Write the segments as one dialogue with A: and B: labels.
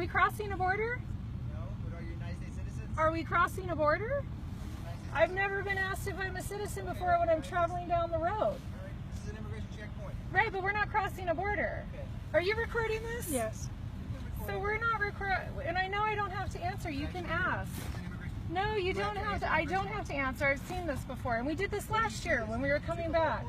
A: we crossing a border?
B: No, but are you United States citizens?
A: Are we crossing a border? I've never been asked if I'm a citizen before when I'm traveling down the road.
B: All right, this is an immigration checkpoint.
A: Right, but we're not crossing a border.
B: Okay.
A: Are you recording this?
C: Yes.
A: So we're not recording, and I know I don't have to answer. You can ask. No, you don't have to. I don't have to answer. I've seen this before, and we did this last year when we were coming back.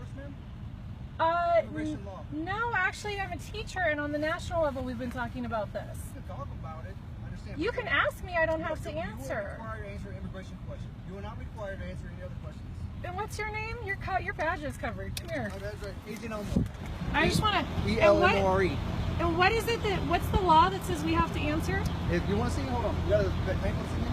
A: No, actually, I'm a teacher, and on the national level, we've been talking about this.
B: You can talk about it. Understand?
A: You can ask me. I don't have to
B: You are
A: answer.
B: required to answer an immigration question. You are not required to answer any other questions.
A: And what's your name? Your badge is covered. Come here.
B: Oh, that's right. Agent Elmore.
A: I just want to.
B: E-L-M-O-R-E.
A: And what is it that? What's the law that says we have to answer?
B: If you want to see, hold on. You got a bank license?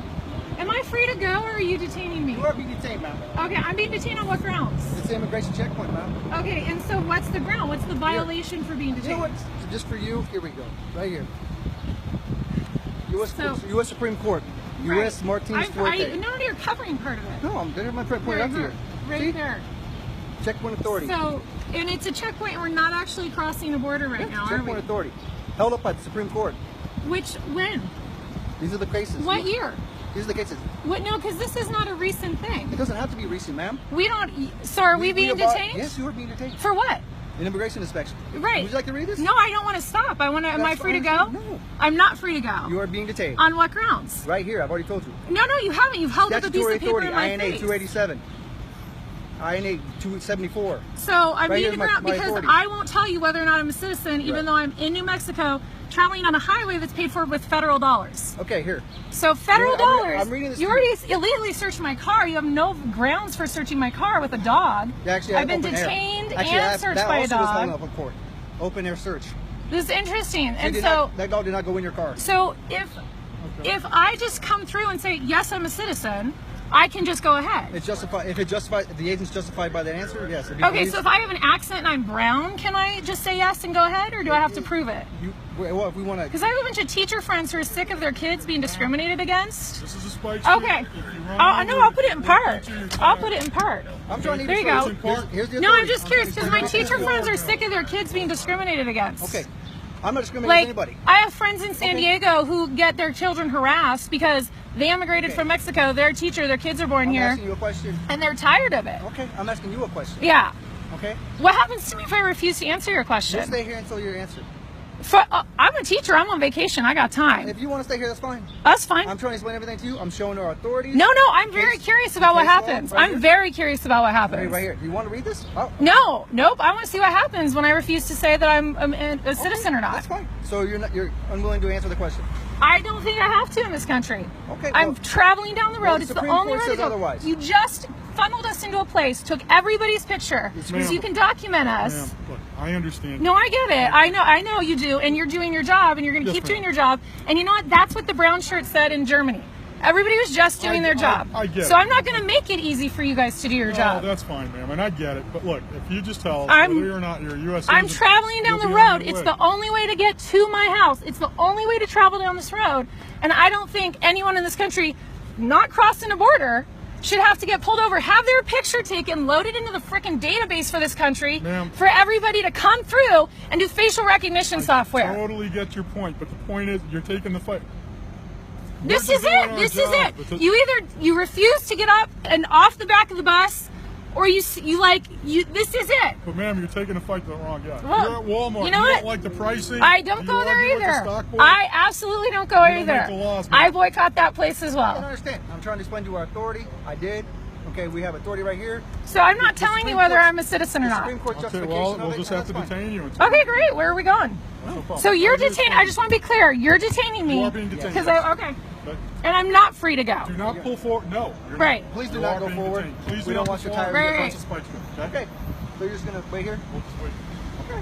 A: Am I free to go, or are you detaining me?
B: You are being detained, ma'am.
A: Okay, I'm being detained on what grounds?
B: It's an immigration checkpoint, ma'am.
A: Okay, and so what's the ground? What's the violation for being
B: You know
A: detained?
B: what? So just for you, here we go. Right here. U.S. Supreme Court.
A: Right.
B: U.S. Martinez Forte.
A: No, you're covering part of it.
B: No, I'm there. My point up here.
A: Right
B: See?
A: there.
B: Checkpoint authority.
A: So, and it's a checkpoint, and we're not actually crossing a border right now, are we?
B: Checkpoint authority. Held up by the Supreme Court.
A: When?
B: These are the cases.
A: What year?
B: These are the cases.
A: What? No, because this is not a recent thing.
B: It doesn't have to be recent, ma'am.
A: We don't. So, are we being detained?
B: Yes, you are being detained.
A: For what?
B: An immigration inspection.
A: Right.
B: Would you like to read this?
A: No, I don't want to stop. I want to. Am I free to go?
B: No.
A: I'm not free to go.
B: You are being detained.
A: On what grounds?
B: Right here. I've already told you.
A: No, you haven't. You've held up a piece
B: Statutory
A: of paper
B: authority.
A: in my
B: INA
A: face.
B: 287. INA 274.
A: So I'm
B: Right
A: being
B: here's my
A: because
B: authority.
A: I won't tell you whether or not I'm a citizen, even though I'm in New Mexico, traveling on a highway that's paid for with federal dollars.
B: Okay, here.
A: So federal dollars.
B: I'm reading this
A: you
B: to
A: already illegally searched my car. You have no grounds for searching my car with a dog.
B: Yeah, actually,
A: I've been
B: open air.
A: detained
B: Actually,
A: and searched by a
B: That also was held
A: dog.
B: up in court. Open air search.
A: This is interesting. And
B: That dog did not go in your car.
A: so if I just come through and say yes, I'm a citizen, I can just go ahead.
B: It's justified. If the agent's justified by that answer, yes.
A: Okay, so if I have an accent and I'm brown, can I just say yes and go ahead, or do I have to prove it?
B: Well, if we want to.
A: Because I have a bunch of teacher friends who are sick of their kids being discriminated against.
C: This is a spike.
A: Okay. I'll put it in part. I'll put it in part.
B: I'm trying to.
A: There you go.
B: Here's the
A: No, I'm
B: authority.
A: just curious because my teacher friends are sick of their kids being discriminated against.
B: Okay. I'm not discriminating
A: Like,
B: anybody.
A: I have friends in San Diego who get their children harassed because they immigrated from Mexico. Their teacher, their kids are born
B: I'm
A: here,
B: asking you a question.
A: and they're tired of it.
B: Okay. I'm asking you a question.
A: Yeah.
B: Okay.
A: What happens to me if I refuse to answer your question?
B: Just stay here until you're answered.
A: I'm a teacher. I'm on vacation. I got time.
B: If you want to stay here, that's fine.
A: That's fine.
B: I'm trying to explain everything to you. I'm showing our authorities.
A: No, I'm very curious about what happens.
B: Right
A: I'm very curious about what happens.
B: Right here. Do you want to read this? Oh.
A: No, nope. I want to see what happens when I refuse to say that I'm a citizen or not.
B: That's fine. So you're unwilling to answer the question.
A: I don't think I have to in this country.
B: Okay.
A: I'm traveling down the road.
B: the
A: It's the
B: Supreme
A: only
B: Court
A: way to
B: says
A: go.
B: otherwise.
A: You just funneled us into a place, took everybody's picture, so you can document us.
C: Ma'am, look, I understand.
A: No, I get it. I know you do, and you're doing your job, and you're going to keep doing your job. And you know what? That's what the brown shirt said in Germany. Everybody was just doing their job.
C: I get
A: so
C: it.
A: I'm not going to make it easy for you guys to do your job.
C: That's fine, ma'am, and I get it. But look, if you just tell us whether or not you're a U.S.
A: I'm
C: citizen,
A: traveling down
C: you'll
A: the
C: be on
A: road.
C: your
A: It's
C: way.
A: the only way to get to my house. It's the only way to travel down this road. And I don't think anyone in this country not crossing a border should have to get pulled over, have their picture taken, loaded into the freaking database for this country, for everybody to come through and do facial recognition software.
C: I totally get your point, but the point is you're taking the fight.
A: This is it. This is it. You refuse to get up and off the back of the bus, or this is it.
C: But ma'am, you're taking a fight to the wrong guy.
A: Well,
C: you're at Walmart.
A: you know
C: You
A: what?
C: don't like the pricing.
A: I don't
C: Do
A: go
C: you
A: there
C: argue with the
A: either.
C: stock board?
A: I absolutely don't go
C: You don't
A: either.
C: make the laws, man.
A: I boycott that place as
B: I
A: well.
B: don't understand. I'm trying to explain to our authority. I did. Okay, we have authority right here.
A: So I'm not
B: The
A: telling
B: Supreme
A: you whether
B: Court-
A: I'm a citizen or
B: The
A: not.
B: Supreme Court
C: Okay,
B: justification
C: well,
B: of
C: we'll
B: it,
C: just have to
B: that's fine.
C: detain you. until-
A: Okay, great. Where are we going?
C: No problem.
A: So you're
C: I just
A: detained.
C: want-
A: I just want to be clear. You're detaining me.
C: You are being detained.
A: Because
C: yes.
A: okay.
C: Okay.
A: And I'm not free to go.
C: Do not pull forward. No. You're
A: Right.
C: Not.
B: Please do
C: You
B: not
C: are
B: go
C: being
B: forward.
C: detained. Please
B: We
C: do
B: don't
C: not
B: want
C: go
B: your
C: forward.
B: tire
A: Right,
C: Once
A: right.
C: the spike's good,
B: Okay. So you're just gonna wait here?
C: We'll just wait.
B: Okay.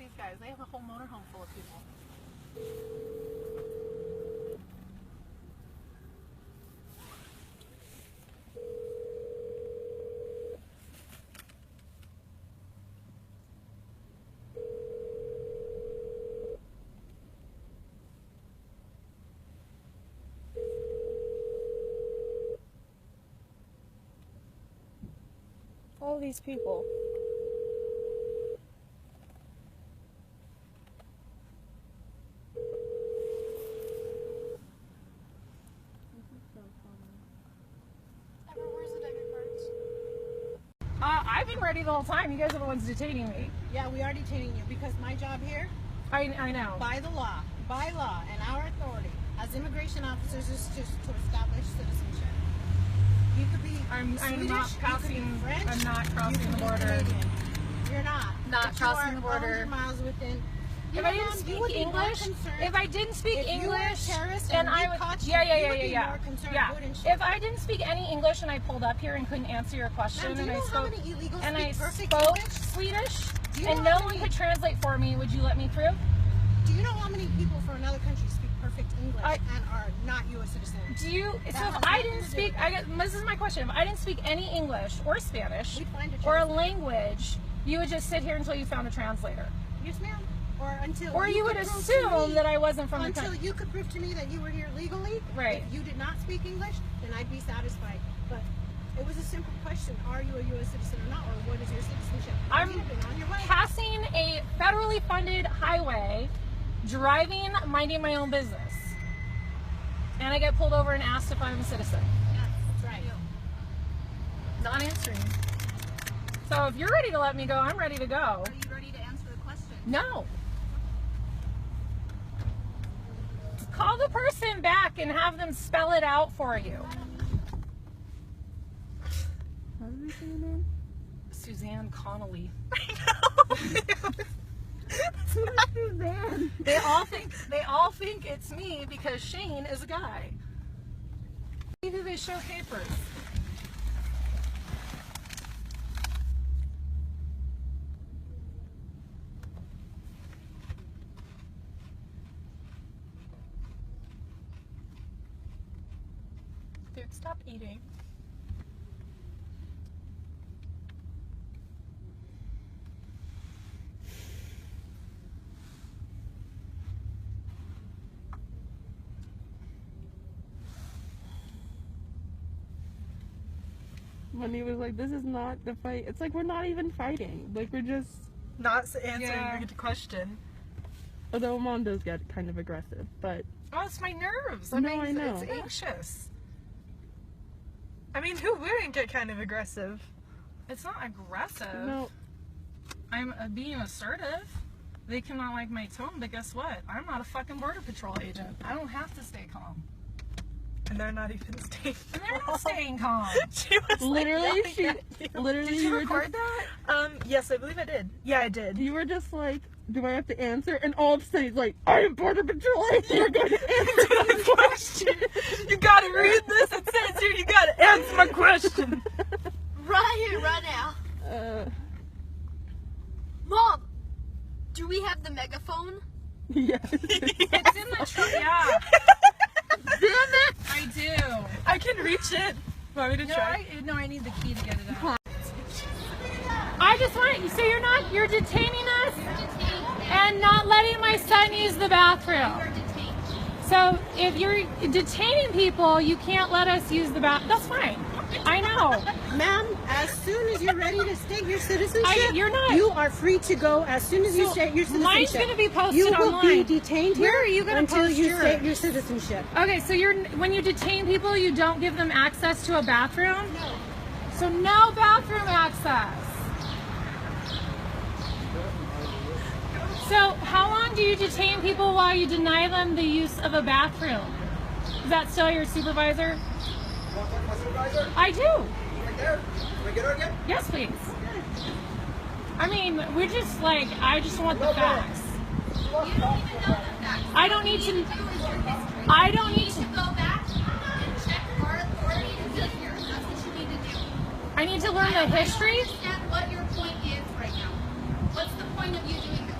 A: these guys. They have a whole motorhome full of people. All these people.
D: Where's the debit cards?
A: I've been ready the whole time. You guys are the ones detaining me.
D: Yeah, we are detaining you because my job here,
A: I know.
D: by law, and our authority as immigration officers is just to establish citizenship. You could be
A: I'm
D: Swedish,
A: not
D: you
A: crossing.
D: could be French,
A: I'm not crossing
D: you
A: the
D: could be
A: border.
D: Canadian. You're not.
A: Not
D: But
A: crossing
D: you
A: the
D: are
A: border.
D: 100 miles within.
A: If I didn't speak English, if I didn't speak
D: if you were a
A: English,
D: terrorist
A: and
D: and we
A: I would,
D: caught you,
A: yeah,
D: you would be more concerned, wouldn't you?
A: If I didn't speak any English and I pulled up here and couldn't answer your question,
D: Ma'am, do
A: and
D: you
A: I
D: know how
A: spoke
D: many illegals
A: and I
D: speak perfect
A: spoke
D: English?
A: Swedish,
D: Do you
A: and
D: know
A: no
D: how
A: one
D: many-
A: could translate for me, would you let me through?
D: Do you know how many people from another country speak perfect English
A: I-
D: and are not U.S. citizens?
A: Do you? So
D: has
A: if I
D: nothing
A: didn't
D: to do
A: speak,
D: with
A: this is my question. If I didn't speak any English or Spanish
D: We'd find a
A: or a
D: translator.
A: language, you would just sit here until you found a translator,
D: Yes, ma'am. Or until
A: or you would
D: could prove to
A: assume
D: me-
A: that I wasn't from the
D: until
A: country.
D: you could prove to me that you were here legally.
A: Right.
D: If you did not speak English, then I'd be satisfied. But it was a simple question: are you a U.S. citizen or not, or what is your citizenship?
A: I'm
D: You've been on your way.
A: passing a federally funded highway, driving, minding my own business, and I get pulled over and asked if I'm a citizen.
D: That's right.
A: Not answering. So if you're ready to let me go, I'm ready to go.
E: Are you ready to answer the question?
A: No. Call the person back and have them spell it out for you.
F: What did we say your name?
A: Suzanne Connolly.
F: Suzanne.
A: They all think it's me because Shane is a guy. See who they show papers. Dude, stop eating.
F: Money was like, this is not the fight. It's like we're not even fighting. Like we're just.
G: Not answering
A: Yeah.
G: the question.
F: Although mom does get kind of aggressive, but
A: Oh, it's my nerves.
F: No, I know.
G: It's anxious. I mean, who wouldn't get kind of aggressive?
A: It's not aggressive.
F: no.
A: I'm being assertive. They cannot like my tone, but guess what? I'm not a fucking border patrol agent. I don't have to stay calm.
G: And they're not even staying.
A: And they're not staying calm.
G: She was
F: Literally,
G: like,
F: she.
G: yelling at you.
F: Literally,
A: Did you
F: were
A: record that?
G: Yes, I believe I did. Yeah, I did.
F: You were just like, do I have to answer? And all of a sudden, he's like, I am border patrol. You're going to answer
G: The question. You gotta read this. It says here you gotta answer my question.
E: Right now. Mom, do we have the megaphone?
F: Yes.
A: It's in the truck. Yeah.
G: Damn it!
A: I do.
G: I can reach it. Want me to try?
A: No, I need the key to get it out. I just want you. So you're detaining us and not letting my son use the bathroom. So if you're detaining people, you can't let us use the bathroom. That's fine. I know.
D: Ma'am, as soon as you're ready to state your citizenship,
A: you're not-
D: you are free to go as soon as you
A: So
D: state your citizenship.
A: mine's gonna be posted
D: You will
A: online.
D: be detained
A: Where
D: here
A: are you gonna
D: until
A: post
D: you
A: yours?
D: state your citizenship.
A: Okay, so when you detain people, you don't give them access to a bathroom?
D: No.
A: So no bathroom access. So how long do you detain people while you deny them the use of a bathroom? Is that still your supervisor?
B: You want to talk to my supervisor?
A: I do.
B: Right there. Can I get her again?
A: Yes, please. I mean, we're just like, I just want the facts.
E: You don't even know the facts.
A: I don't need to,
E: What you need to do is your history.
A: I don't
E: You
A: need
E: need
A: to,
E: to go back and check our authority to be here. That's what you need to do.
A: I need to learn the
E: I don't
A: history.
E: understand what your point is right now. What's the point of you doing this?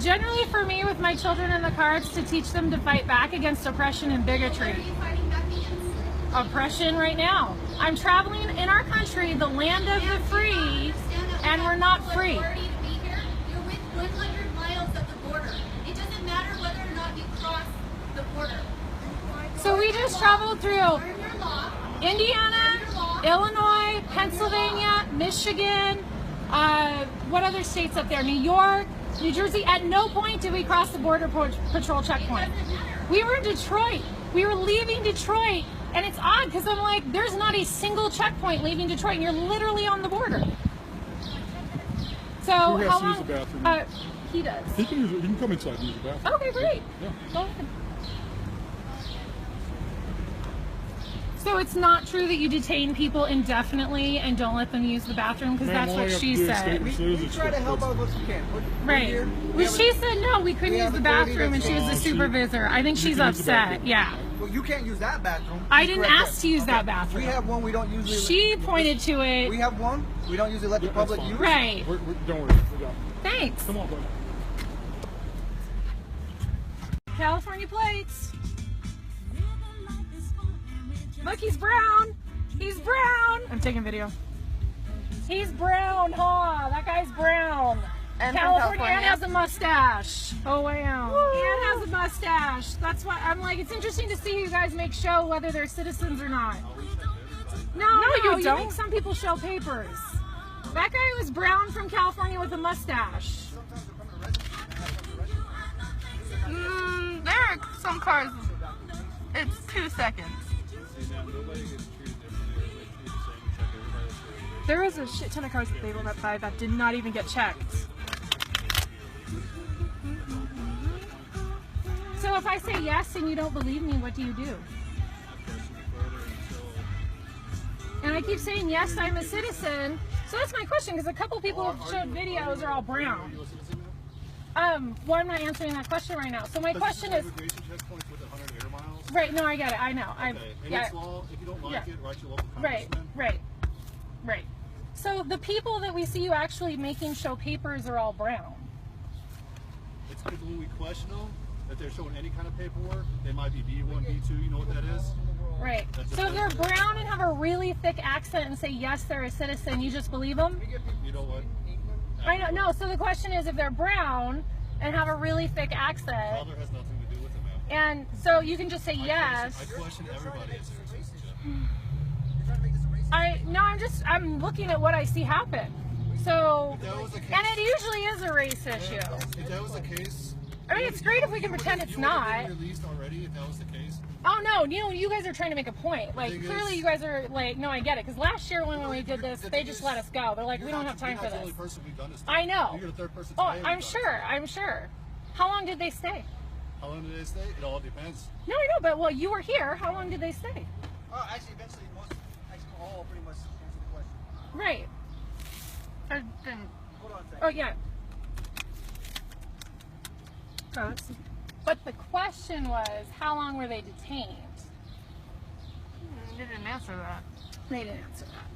A: Generally, for me, with my children in the car, it's to teach them to fight back against oppression and bigotry.
E: What are you fighting back against?
A: Oppression right now. I'm traveling in our country, the land of the free, and we're not free.
E: Authority to be here. You're with 100 miles of the border. It doesn't matter whether or not you cross the border.
A: So we just traveled through
E: Learn your law.
A: Indiana, Illinois, Pennsylvania, Michigan, what other states up there? New York, New Jersey. At no point did we cross the border patrol checkpoint. We were in Detroit. We were leaving Detroit, and it's odd because I'm like, there's not a single checkpoint leaving Detroit, and you're literally on the border. So
C: Who has
A: how
C: to use
A: long?
C: the bathroom?
A: He does.
C: He can come inside and use the bathroom.
A: Okay, great.
C: Yeah.
A: Go ahead. So it's not true that you detain people indefinitely and don't let them use the bathroom, because
C: Ma'am,
A: that's
C: all you
A: what
C: have
A: she
C: to do is
A: said.
C: state-
B: We try to help out what we can. We're
A: Right.
B: here.
A: Well, she said no, we couldn't
B: we
A: use
B: have
A: the
B: authority
A: bathroom, and
B: that's
A: she was the
C: wrong.
A: supervisor. I think
C: You
A: she's
C: can use the
A: upset.
C: bathroom.
A: Yeah.
B: Well, you can't use that bathroom.
A: I
B: You
A: didn't
B: correct
A: ask
B: that.
A: to use that
B: Okay.
A: bathroom.
B: We have one. We don't usually.
A: She pointed to
B: We
A: it.
B: have one. We don't usually let the
C: Yeah,
B: public
C: that's fine.
B: use.
A: Right.
C: Don't worry. We got it.
A: Thanks.
C: Come on, buddy.
A: California plates. Look, he's brown. He's brown. I'm taking video. He's brown, huh? That guy's brown.
F: And from
A: California and
F: California.
A: has a mustache. Oh, wow. And has a mustache. That's why I'm like, it's interesting to see you guys make show whether they're citizens or not. No,
F: you don't.
A: think some people show papers. That guy was brown from California with a mustache.
F: There are some cars. It's 2 seconds.
G: There was a shit ton of cars that they went by that did not even get checked.
A: So if I say yes and you don't believe me, what do you do? And I keep saying yes, I'm a citizen. So that's my question, because a couple people have showed videos are all brown. Well, I'm not answering that question right now. So my question is, right? No, I get it. I know.
H: And it's law. If you don't like it, write your local congressman.
A: Right. So the people that we see you actually making show papers are all brown.
H: It's because when we question them, that they're showing any kind of paperwork, they might be B1, B2. You know what that is?
A: Right.
H: That's
A: So if they're
H: different.
A: brown and have a really thick accent and say yes, they're a citizen, you just believe them?
H: You know what?
A: I know. No. So the question is, if they're brown and have a really thick accent,
H: Father has nothing to do with it, man.
A: and so you can just say
H: I
A: yes.
H: question everybody as their citizenship.
A: I'm looking at what I see happen. So,
H: If that was the case,
A: and it usually is a race issue.
H: if that was the case,
A: I mean, it's great if we can pretend it's
H: you would have
A: not.
H: been released already. If that was the case,
A: Oh no, you guys are trying to make a point. Like
H: thing
A: clearly
H: is-
A: you guys are like, no, I get it. Because last year when we did this,
H: the
A: they
H: thing
A: just
H: is,
A: let us go. They're like, we
H: you're
A: don't
H: not-
A: have time
H: you're
A: for
H: not the only
A: this.
H: person we've done this to.
A: I know.
H: You're the third person
A: Oh,
H: today we've
A: I'm
H: done
A: sure. I'm sure. How long did they stay?
H: How long did they stay? It all depends.
A: No, I know, but well, you were here. How long did they stay?
B: Actually, eventually, all pretty much answer the question.
A: Right.
F: Or then
B: Hold on a second.
A: Oh yeah. But the question was, how long were they detained?
F: they didn't answer that.
A: They didn't answer that.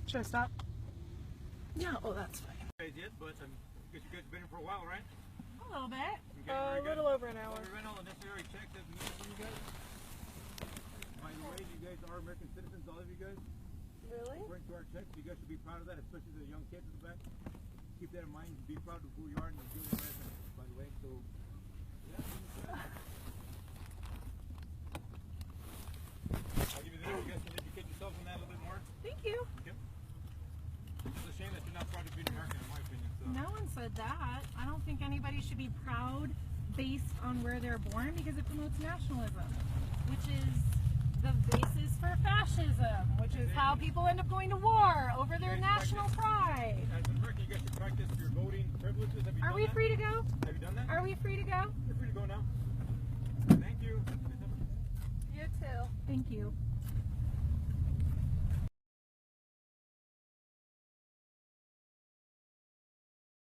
G: Should I stop?
A: No, oh, that's fine.
I: Guys yet, but I guess you guys have been here for a while, right?
A: A little bit.
I: Okay,
G: A
I: very good.
G: little over an hour.
I: We ran all the necessary checks that we needed from you guys. By the way, you guys are American citizens, all of you guys.
G: Really?
I: According to our checks, you guys should be proud of that, especially the young kids in the back. Keep that in mind. Be proud of who you are and your dual residents, by the way. So, yeah. I'll give you this. You guys can educate yourselves on that a little bit more.
A: Thank you.
I: Okay. It's a shame that you're not proud to be an American, in my opinion. So.
A: No one said that. I don't think anybody should be proud based on where they're born because it promotes nationalism, which is the basis for fascism, which is how people end up going to war over their national pride.
I: As an American, you guys should practice your voting privileges. Have you
A: Are
I: done
A: we
I: that?
A: free to go?
I: Have you done that?
A: Are we free to go?
I: You're free to go now. Thank you.
F: You too.
A: Thank you.